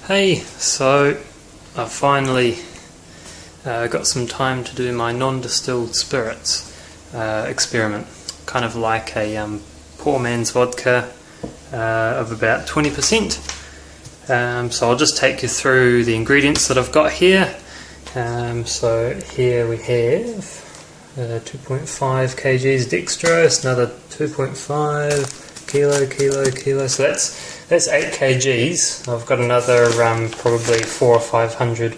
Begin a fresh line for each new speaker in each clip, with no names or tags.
Hey, so I finally got some time to do my non-distilled spirits experiment, kind of like a poor man's vodka of about 20%. So I'll just take you through the ingredients that I've got here. So here we have 2.5 kgs dextrose, another 2.5 kilo, so that's 8 kgs. I've got another probably 400 or 500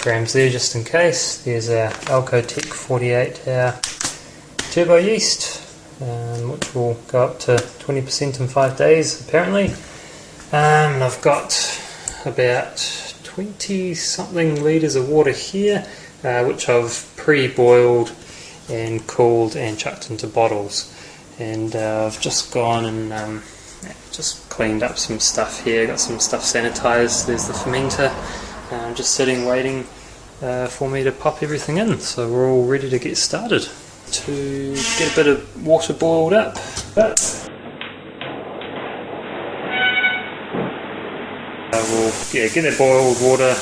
grams there just in case. There's a Alcotech 48 hour turbo yeast, which will go up to 20% in 5 days apparently. And I've got about 20 something litres of water here, which I've pre-boiled and cooled and chucked into bottles. And I've just gone and just cleaned up some stuff here, got some stuff sanitised. There's the fermenter, just sitting waiting for me to pop everything in, so we're all ready to get started. To get a bit of water boiled up. We'll get the boiled water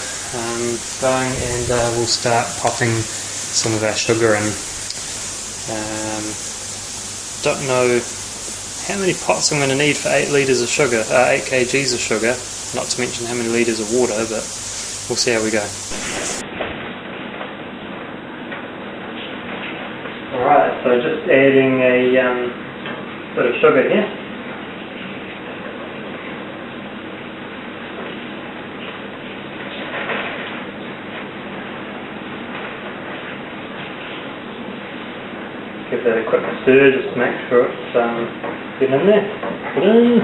going, and we'll start popping some of our sugar in. Don't know how many pots I'm going to need for 8 litres of sugar, 8 kgs of sugar, not to mention how many litres of water, but we'll see how we go. Alright, so just adding a bit of sugar here. Give that a quick stir just to make sure it's getting in there. Put in.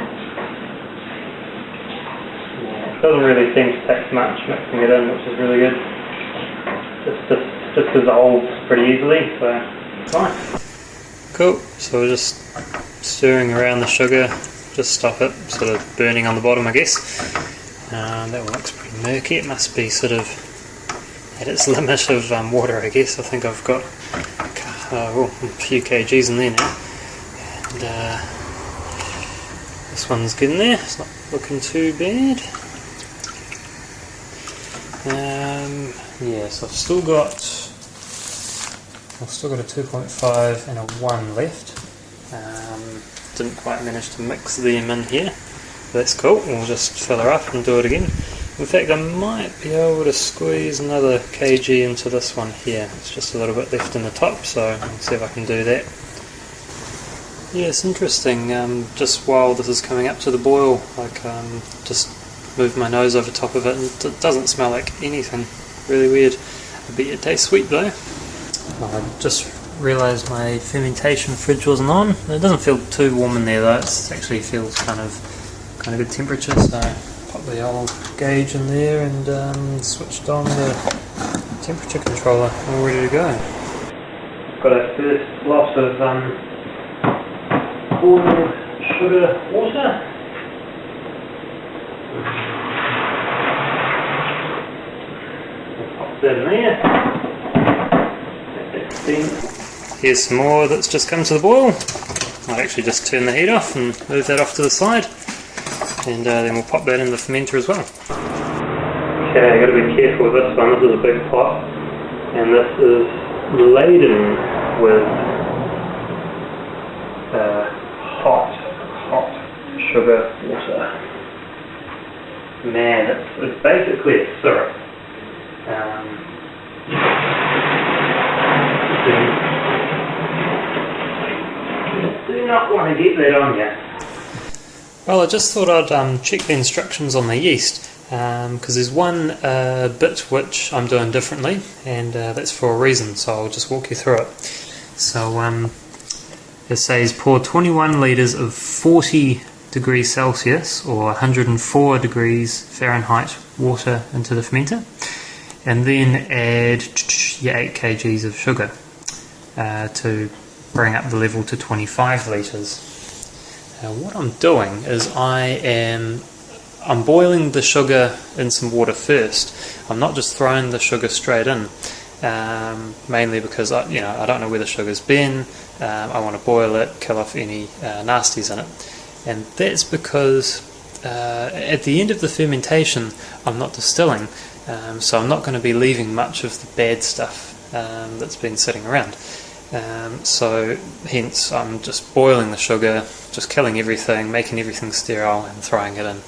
Yeah, it doesn't really seem to take much mixing it in, which is really good. Just dissolves pretty easily, so fine. Cool, so we're just stirring around the sugar, just stop it sort of burning on the bottom, I guess. That one looks pretty murky. It must be sort of at its limit of water, I guess. I think I've got a few kgs in there now, and this one's getting there. It's not looking too bad. Yeah, so I've still got a 2.5 and a 1 left. Didn't quite manage to mix them in here, but that's cool. We'll just fill her up and do it again. In fact, I might be able to squeeze another kg into this one here. It's just a little bit left in the top, so I'll see if I can do that. Yeah, it's interesting. Just while this is coming up to the boil, just move my nose over top of it, and it doesn't smell like anything. Really weird. I bet it tastes sweet though. I just realised my fermentation fridge wasn't on. It doesn't feel too warm in there though. It actually feels kind of good temperature. So pop the old gauge in there and switched on the temperature controller, all ready to go. Got our first lot of boiled sugar water. We'll pop that in there. Here's some more that's just come to the boil. Might actually just turn the heat off and move that off to the side. And then we'll pop that in the fermenter as well. Okay, I've got to be careful with this one. This is a big pot, and this is laden with hot sugar water. Man, it's basically a syrup. Do not want to get that on you. Well, I just thought I'd check the instructions on the yeast, because there's one bit which I'm doing differently, and that's for a reason, so I'll just walk you through it. So it says pour 21 litres of 40 degrees Celsius or 104 degrees Fahrenheit water into the fermenter, and then add your 8 kgs of sugar to bring up the level to 25 litres. Now what I'm doing is I'm boiling the sugar in some water first. I'm not just throwing the sugar straight in. mainly because I don't know where the sugar's been. I want to boil it, kill off any nasties in it, and that's because at the end of the fermentation I'm not distilling, so I'm not going to be leaving much of the bad stuff that's been sitting around. So hence I'm just boiling the sugar, just killing everything, making everything sterile and throwing it in.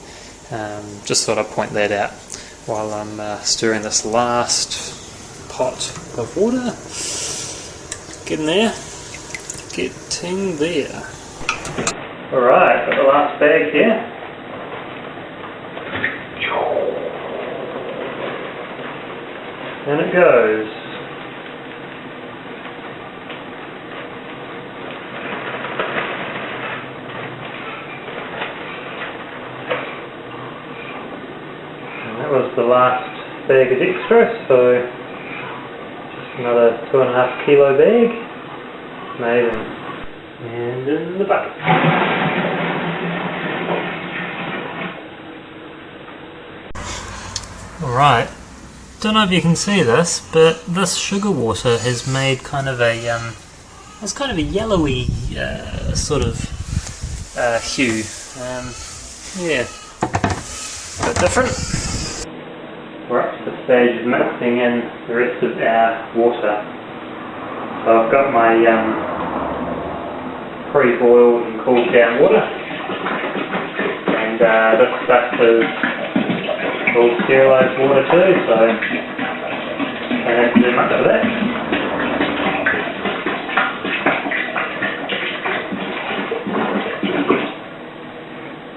Just thought I'd point that out while I'm stirring this last pot of water. Getting there. Alright, got the last bag here. And it goes. That was the last bag of extra, so just another 2.5 kilo bag. Amazing. And in the bucket. Alright, don't know if you can see this, but this sugar water has made kind of a it's kind of a yellowy sort of hue. Yeah, a bit different. We're up to the stage of mixing in the rest of our water. So I've got my pre-boiled and cooled down water, and this stuff is all sterilised water too, so I don't have to do much of that.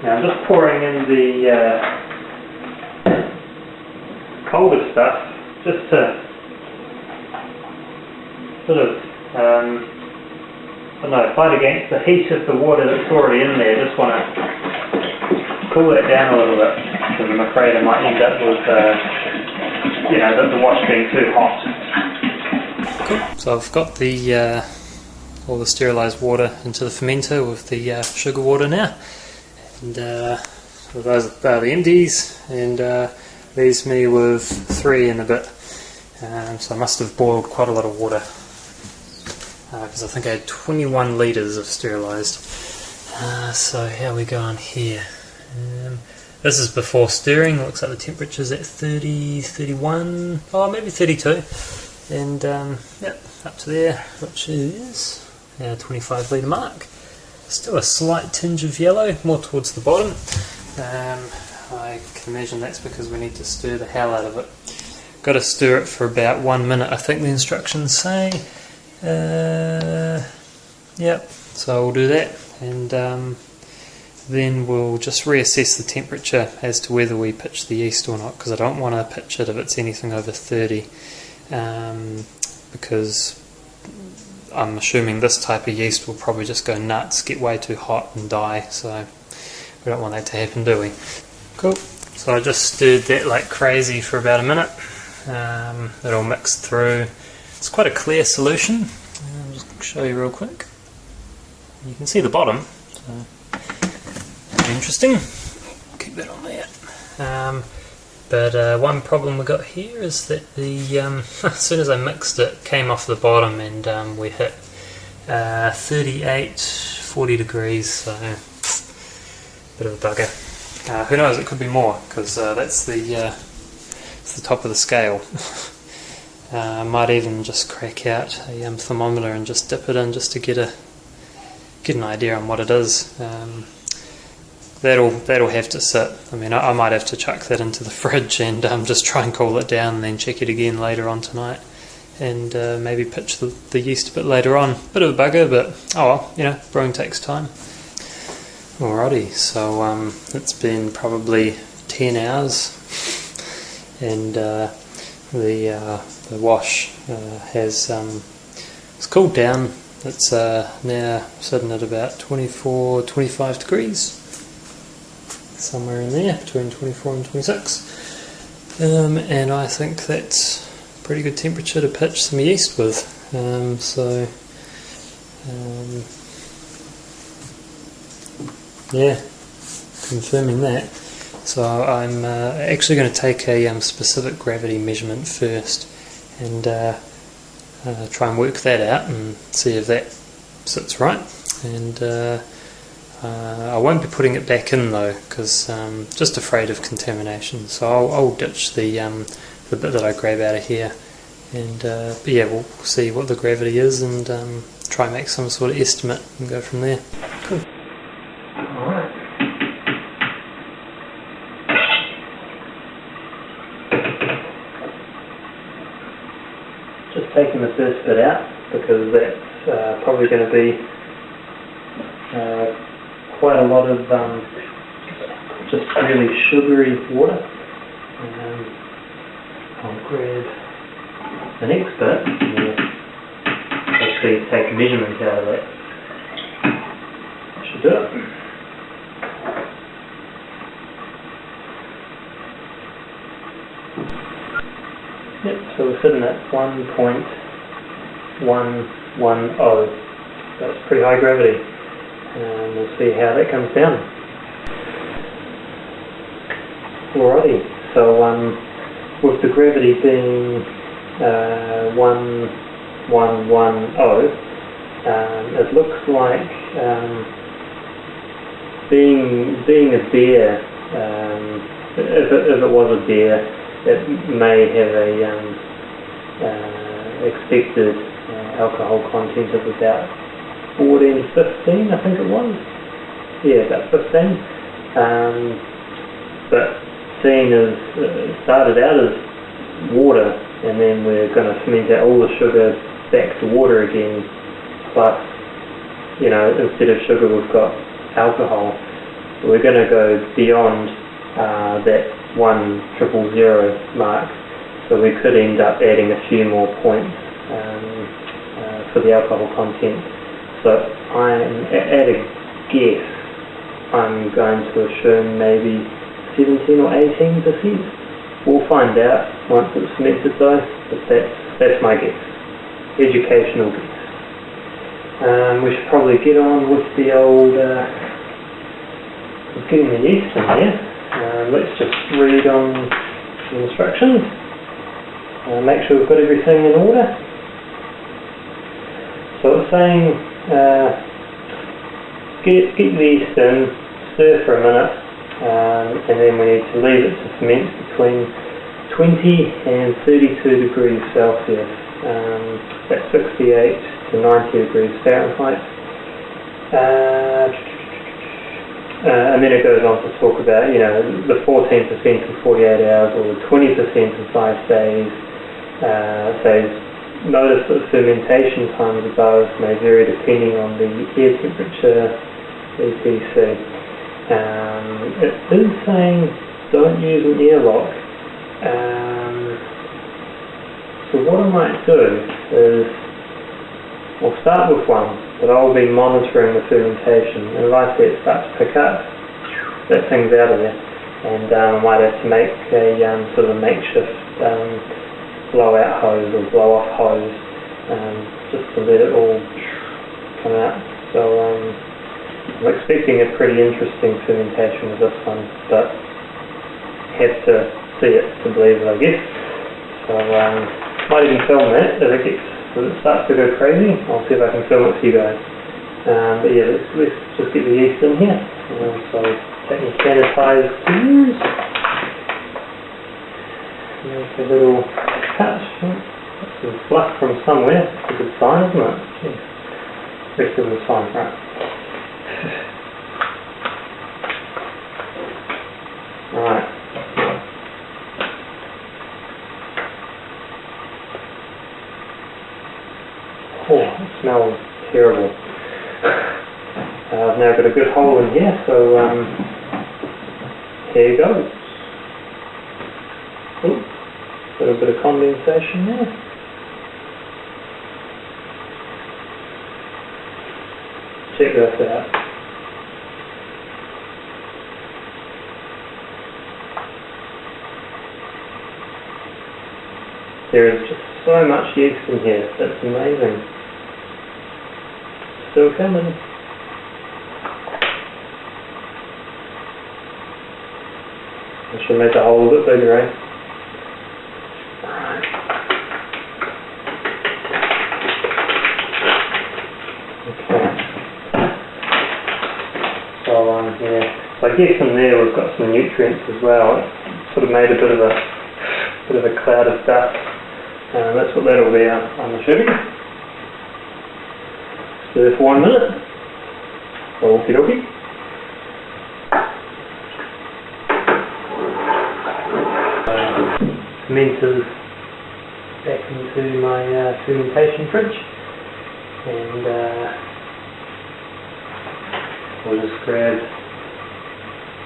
Now I'm just pouring in the colder stuff, just to sort of, I don't know, fight against the heat of the water that's already in there. Just want to cool that down a little bit, because I'm afraid I might end up with, the wash being too hot. Cool. So I've got the all the sterilised water into the fermenter with the sugar water now, and so those are the empties, and leaves me with 3 and a bit. So I must have boiled quite a lot of water, because I think I had 21 litres of sterilised. So how are we going here? This is before stirring. Looks like the temperature's at 30, 31, oh maybe 32, and yep, up to there, which is our 25 litre mark. Still a slight tinge of yellow, more towards the bottom. I can imagine that's because we need to stir the hell out of it. Got to stir it for about 1 minute, I think the instructions say. Yep, so we'll do that, and then we'll just reassess the temperature as to whether we pitch the yeast or not, because I don't want to pitch it if it's anything over 30, because I'm assuming this type of yeast will probably just go nuts, get way too hot and die, so we don't want that to happen, do we? Cool, so I just stirred that like crazy for about a minute. It all mixed through. It's quite a clear solution. I'll just show you real quick. You can see the bottom, so interesting. Keep that on there. But one problem we got here is that the as soon as I mixed it came off the bottom, and we hit 38, 40 degrees, so bit of a bugger. Who knows, it could be more, because that's the top of the scale. I might even just crack out a thermometer and just dip it in just to get an idea on what it is. That'll have to sit. I mean, I might have to chuck that into the fridge and just try and cool it down, and then check it again later on tonight, and maybe pitch the yeast a bit later on. Bit of a bugger, but oh well, brewing takes time. Alrighty, so it's been probably 10 hours, and the wash has it's cooled down. It's now sitting at about 24, 25 degrees. Somewhere in there, between 24 and 26. And I think that's a pretty good temperature to pitch some yeast with. Yeah, confirming that. So I'm actually going to take a specific gravity measurement first, and try and work that out and see if that sits right. And I won't be putting it back in though, because I'm just afraid of contamination, so I'll ditch the bit that I grab out of here, and but yeah, we'll see what the gravity is and try and make some sort of estimate and go from there. Cool. Alright. Just taking the first bit out because that's probably going to be quite a lot of just really sugary water. I'll grab the next bit and actually take a measurement out of that. That should do it. Yep, so we're sitting at 1.110. That's pretty high gravity. And we'll see how that comes down. Alrighty, so with the gravity being 1110, it looks like being a beer, if it was a beer, it may have a expected alcohol content of about 14-15, I think it was. Yeah, about 15. But seeing as it started out as water, and then we're going to ferment out all the sugar back to water again, plus, you know, instead of sugar we've got alcohol. We're going to go beyond that 1000 mark, so we could end up adding a few more points for the alcohol content. So I'm at a guess, I'm going to assume maybe 17 or 18%. We'll find out once it's fermented though, but that's my guess. Educational guess. We should probably get on with the old getting the yeast in here. Let's just read on the instructions. Make sure we've got everything in order. So it's saying get the yeast in, stir for a minute, and then we need to leave it to ferment between 20 and 32 degrees Celsius. That's 68 to 90 degrees Fahrenheit. And then it goes on to talk about, you know, the 14% in 48 hours or the 20% in 5 days. Says, notice that fermentation times above may vary depending on the air temperature, etc. It is saying don't use an airlock. So what I might do is, I'll start with one, but I'll be monitoring the fermentation, and if I see it start to pick up, that thing's out of there, and I might have to make a sort of a makeshift blow-out hose or blow-off hose, just to let it all come out. So I'm expecting a pretty interesting fermentation with this one, but have to see it to believe it, I guess. So might even film that if it starts to go crazy. I'll see if I can film it for you guys. But yeah, let's just get the yeast in here. So taking sanitized tools. Make a little cut. Got some fluff from somewhere. It's a good sign, isn't it? Jeez. Rest of the sign, right? Alright. Oh, it smells terrible. I've now got a good hole in here, so here goes. Ooh, a little bit of condensation there. Check this out. There is just so much yeast in here, that's amazing. Still coming. I should make the hole a bit bigger, eh? Alright. Yeah, so I guess in there we've got some nutrients as well. It's sort of made a bit of a cloud of dust. That's what that'll be on the sugar. Stir for 1 minute. Okie dokie. Fermenters back into my fermentation fridge, and we'll just grab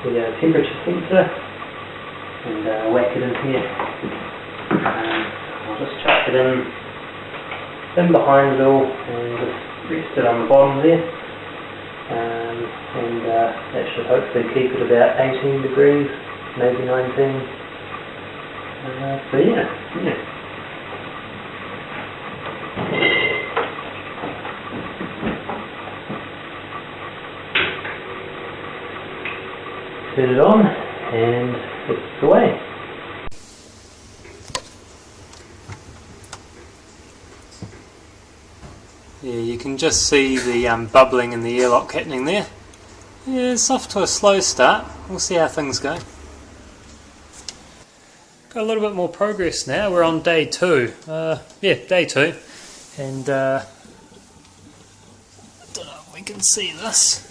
the temperature sensor and whack it in here. I'll just chuck it in behind it all and just rest it on the bottom there, and that should hopefully keep it about 18 degrees, maybe 19. So yeah. Turn it on and it's away. Yeah, you can just see the bubbling in the airlock happening there. Yeah, it's off to a slow start. We'll see how things go. Got a little bit more progress now. We're on day 2. Day 2. And I don't know if we can see this.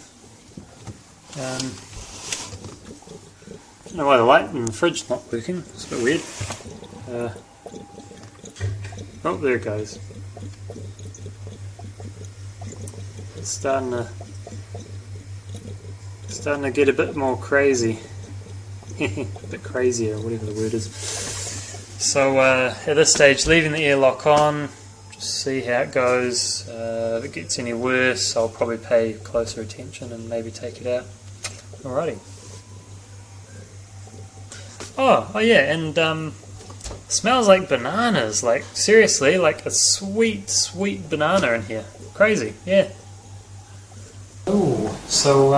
I don't know why the light in the fridge's not working. It's a bit weird. Oh, there it goes. It's starting to get a bit more crazy. A bit crazier, whatever the word is. So at this stage, leaving the airlock on, just see how it goes. If it gets any worse, I'll probably pay closer attention and maybe take it out. Alrighty. Oh yeah, and smells like bananas. Like seriously, like a sweet, sweet banana in here. Crazy, yeah. Oh, so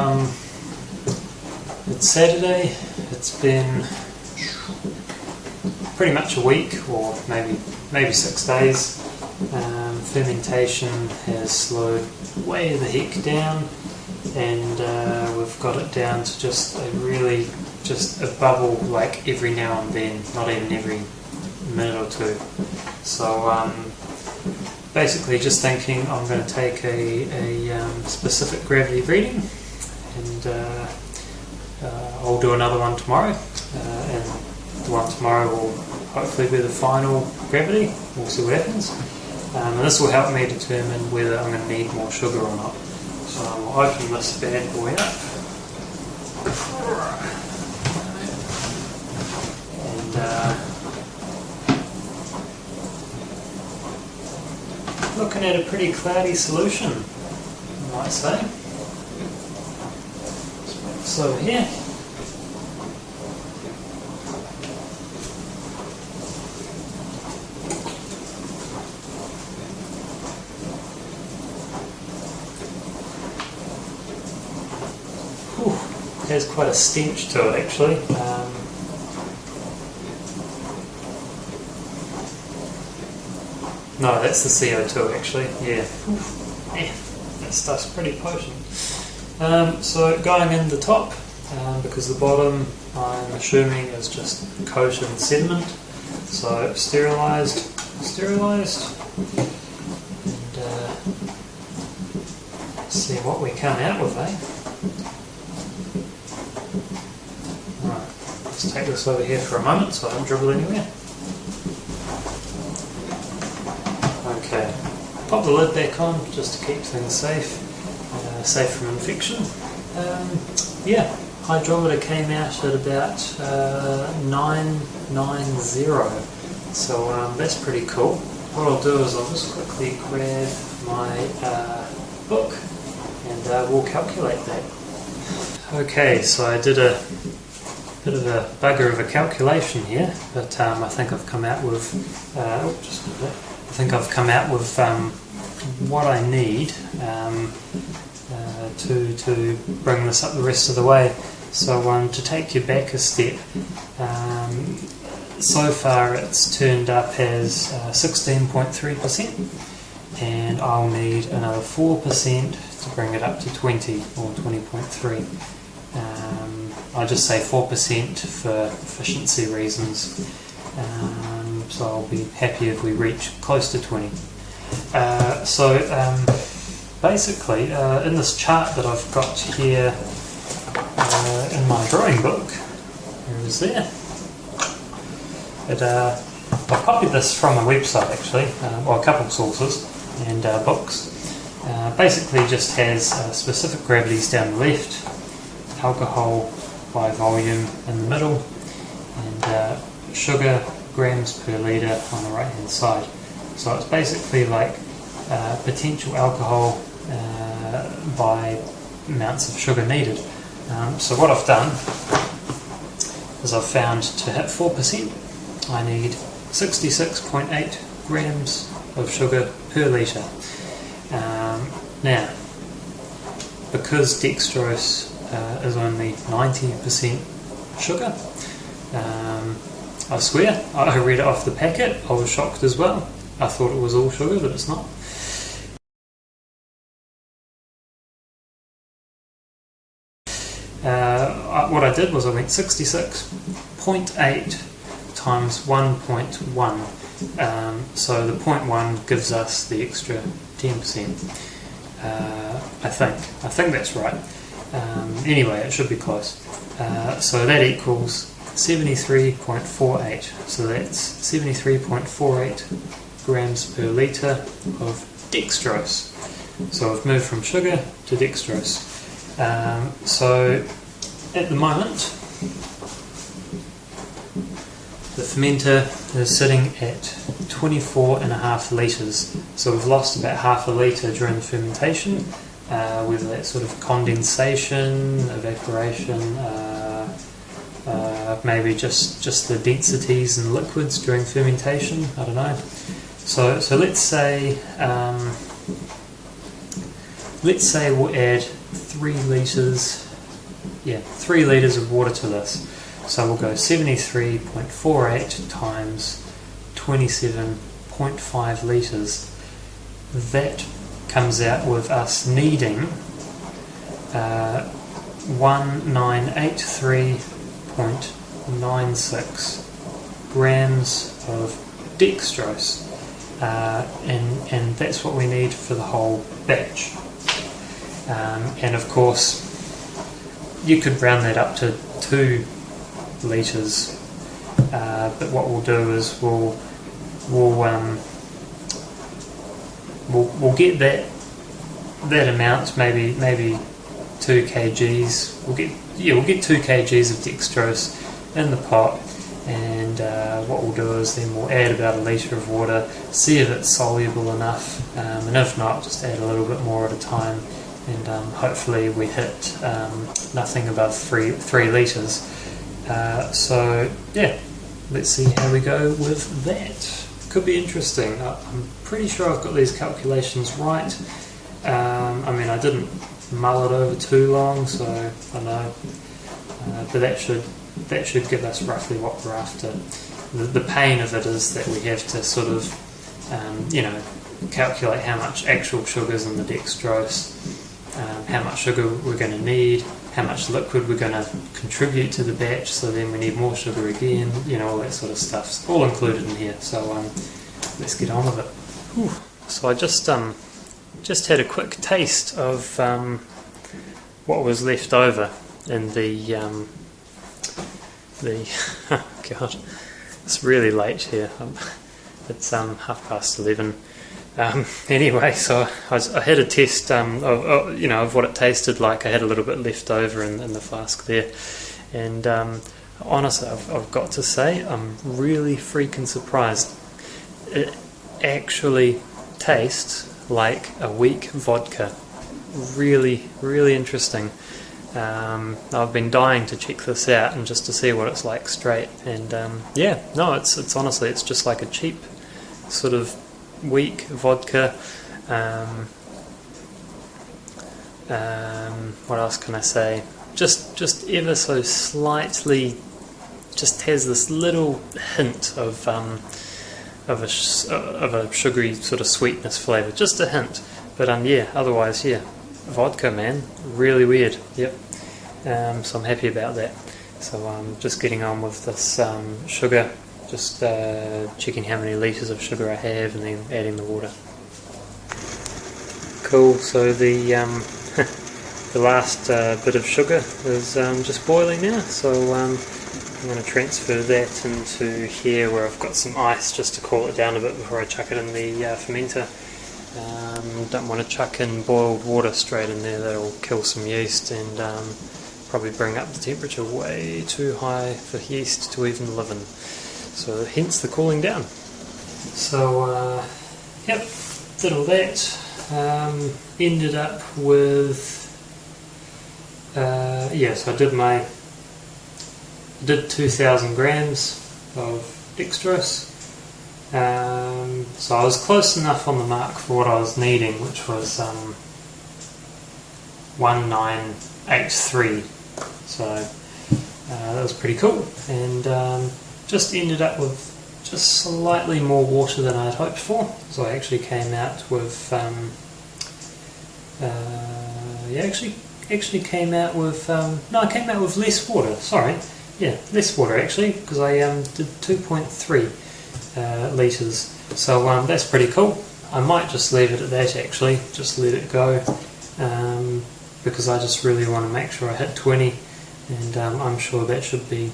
it's Saturday. It's been pretty much a week, or maybe 6 days. Fermentation has slowed way the heck down, and we've got it down to just a bubble, like every now and then, not even every minute or two. So basically, just thinking I'm going to take a specific gravity reading, and I'll do another one tomorrow, and the one tomorrow will hopefully be the final gravity. We'll see what happens, and this will help me determine whether I'm going to need more sugar or not. So I'll open this bad boy up, and looking at a pretty cloudy solution, I might say. So here, it has quite a stench to it actually. No, that's the CO2 actually, yeah. Yeah, that stuff's pretty potent. So going in the top, because the bottom I'm assuming is just coated in sediment, so sterilised, and see what we come out with, eh? Right, let's take this over here for a moment so I don't dribble anywhere. Okay, pop the lid back on just to keep things safe. Safe from infection. Yeah, hydrometer came out at about 990, so that's pretty cool. What I'll do is I'll just quickly grab my book and we'll calculate that. Okay, so I did a bit of a bugger of a calculation here, but I think I've come out with what I need to bring this up the rest of the way. So to take you back a step, so far it's turned up as 16.3%, and I'll need another 4% to bring it up to 20 or 20.3. I just say 4% for efficiency reasons, so I'll be happy if we reach close to 20. Basically, in this chart that I've got here in my brewing book, here it is there. I've copied this from a website actually, or a couple of sources and books. Basically just has specific gravities down the left, alcohol by volume in the middle, and sugar grams per litre on the right hand side. So it's basically like potential alcohol by amounts of sugar needed. So what I've done is I've found to hit 4% I need 66.8 grams of sugar per litre. Now, because dextrose is only 90% sugar, I swear, I read it off the packet, I was shocked as well. I thought it was all sugar, but it's not. What I did was I went 66.8 times 1.1, so the 0.1 gives us the extra 10%. I think that's right. Anyway, it should be close. So that equals 73.48. So that's 73.48 grams per litre of dextrose. So I've moved from sugar to dextrose. So at the moment, the fermenter is sitting at 24.5 litres. So we've lost about half a litre during the fermentation, whether that's sort of condensation, evaporation, maybe just the densities in liquids during fermentation, I don't know. So let's say we'll add 3 litres, 3 litres of water to this. So we'll go 73.48 times 27.5 litres. That comes out with us needing 1983.96 grams of dextrose, and that's what we need for the whole batch. And of course, you could round that up to 2 litres, but what we'll do is we'll get that amount, maybe 2 kgs. We'll get 2 kgs of dextrose in the pot, and what we'll do is then we'll add about a litre of water, see if it's soluble enough, and if not, just add a little bit more at a time, and hopefully we hit nothing above 3 litres. So yeah, let's see how we go with that. Could be interesting. I'm pretty sure I've got these calculations right. I mean, I didn't mull it over too long, so I know, but that should give us roughly what we're after. The pain of it is that we have to sort of calculate how much actual sugar's in the dextrose, how much sugar we're going to need, how much liquid we're going to contribute to the batch, so then we need more sugar again, all that sort of stuff. It's all included in here, so let's get on with it. Whew. So I just had a quick taste of what was left over in the oh god, it's really late here. It's 11:30. Anyway, so I had a test of what it tasted like. I had a little bit left over in the flask there, and honestly, I've got to say, I'm really freaking surprised. It actually tastes like a weak vodka. Really, really interesting. I've been dying to check this out and just to see what it's like straight. And it's honestly, it's just like a cheap sort of weak vodka. What else can I say? Just ever so slightly, just has this little hint of a sugary sort of sweetness flavour, just a hint. But otherwise, vodka, man. Really weird. Yep. So I'm happy about that. So I'm just getting on with this sugar, just checking how many litres of sugar I have and then adding the water. Cool, so the the last bit of sugar is just boiling now, so I'm going to transfer that into here where I've got some ice just to cool it down a bit before I chuck it in the fermenter. Don't want to chuck in boiled water straight in there, that'll kill some yeast and probably bring up the temperature way too high for yeast to even live in. So hence the cooling down. So yep, did all that. Ended up with so I did 2,000 grams of dextrose. So I was close enough on the mark for what I was needing, which was 1983. So that was pretty cool, and just ended up with just slightly more water than I had hoped for. So I actually came out with I came out with less water. Sorry, yeah, less water actually, because I did 2.3 litres. So that's pretty cool. I might just leave it at that actually, just let it go, because I just really want to make sure I hit 20, and I'm sure that should be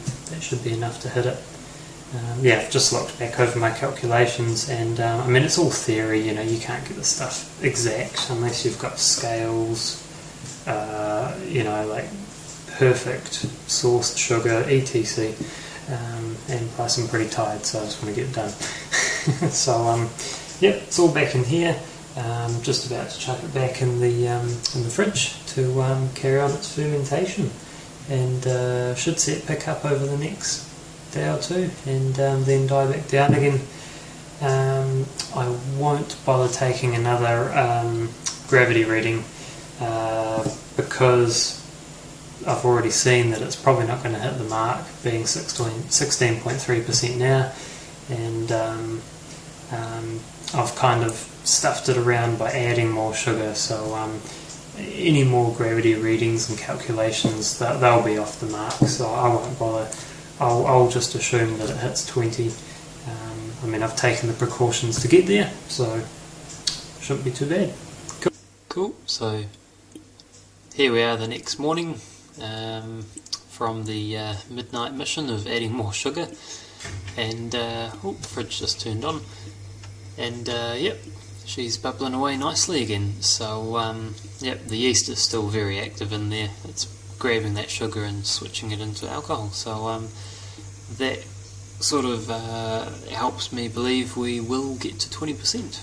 enough to hit it. I've just looked back over my calculations, and I mean, it's all theory, you know, you can't get this stuff exact unless you've got scales, you know, like perfect sourced sugar, etc. And plus I'm pretty tired, so I just want to get it done. So yep, it's all back in here. Just about to chuck it back in the fridge to carry on its fermentation, and should see it pick up over the next day or two, and then die back down again. I won't bother taking another gravity reading because I've already seen that it's probably not going to hit the mark, being 16.3% now, and I've kind of stuffed it around by adding more sugar, so any more gravity readings and calculations, they'll be off the mark, so I won't bother. I'll just assume that it hits 20. I mean, I've taken the precautions to get there, so shouldn't be too bad. Cool, so here we are the next morning from the midnight mission of adding more sugar, and the fridge just turned on, and yep, she's bubbling away nicely again. So yep, the yeast is still very active in there. It's grabbing that sugar and switching it into alcohol, so that sort of helps me believe we will get to 20%.